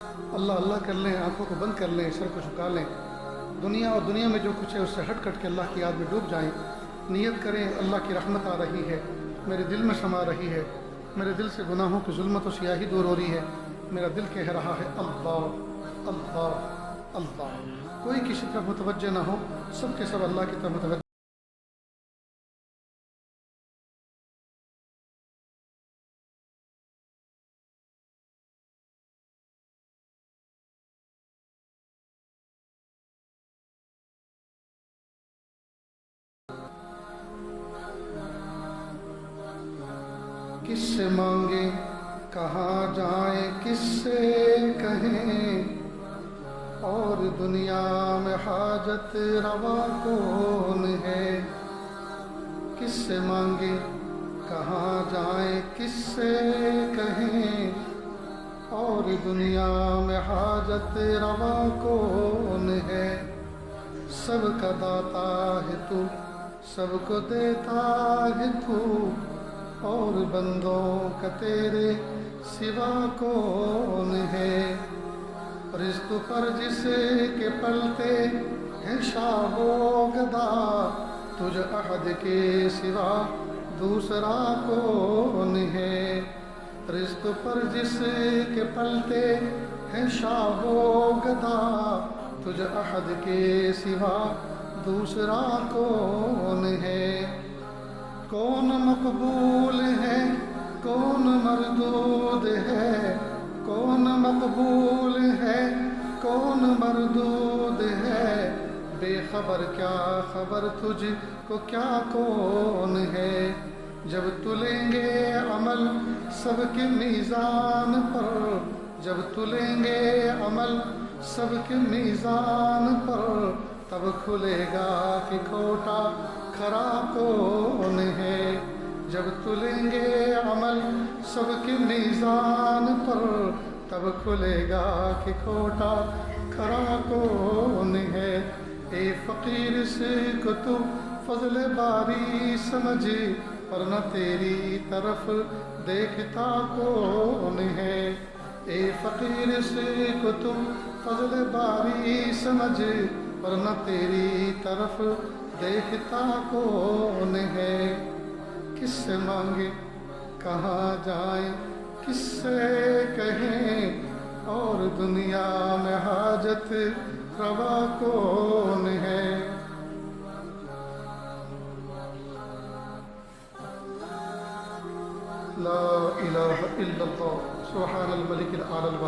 اللہ اللہ کر لیں، آنکھوں کو بند کر لیں، سر کو جھکا لیں، دنیا اور دنیا میں جو کچھ ہے اس سے ہٹ کٹ کے اللہ کی یاد میں ڈوب جائیں، نیت کریں اللہ کی رحمت آ رہی ہے، میرے دل میں سما رہی ہے، میرے دل سے گناہوں کی ظلمت و سیاہی دور ہو رہی ہے، میرا دل کہہ رہا ہے اللہ اللہ اللہ۔ کوئی کسی طرف متوجہ نہ ہو، سب کے سب اللہ کی طرف متوجہ۔ کس سے مانگیں کہاں جائیں، کس سے کہیں، اور دنیا میں حاجت روا کون ہے؟ کس سے مانگیں کہاں جائیں، کس سے کہیں، اور دنیا میں حاجت روا کون ہے؟ سب کا داتا ہے تو، سب کو دیتا ہے تو، اور بندوں کا تیرے سوا کون ہے؟ رزق پر جسے کے پلتے ہیں شاہ و گدا، تجھ احد کے سوا دوسرا کون ہے؟ رزق پر جسے کے پلتے ہیں شاہ و گدا، تجھ احد کے سوا دوسرا کون ہے؟ کون مقبول ہے کون مردود ہے، کون مقبول ہے کون مردود ہے، بے خبر کیا خبر تجھ کو کیا کون ہے؟ جب تلیں گے عمل سب کے میزان پر، جب تلیں گے عمل سب کے میزان پر، تب کھلے گا کہ کھوٹا کھرا کون ہے؟ جب تلیں گے عمل سب کے میزان پر، تب کھلے گا کہ کھوٹا کھرا کون ہے؟ اے فقیر سے کو تو فضل باری سمجھ، ورنہ تیری طرف دیکھتا کون ہے؟ اے فقیر سے کو تم فضل باری سمجھ، ورنہ تیری طرف دیکھتا کون ہے؟ کس سے مانگے کہاں جائیں، کس سے کہیں، اور دنیا میں حاجت روا کون ہے؟ لا الہ الا اللہ، سبحان الملک الاعلی الوحید۔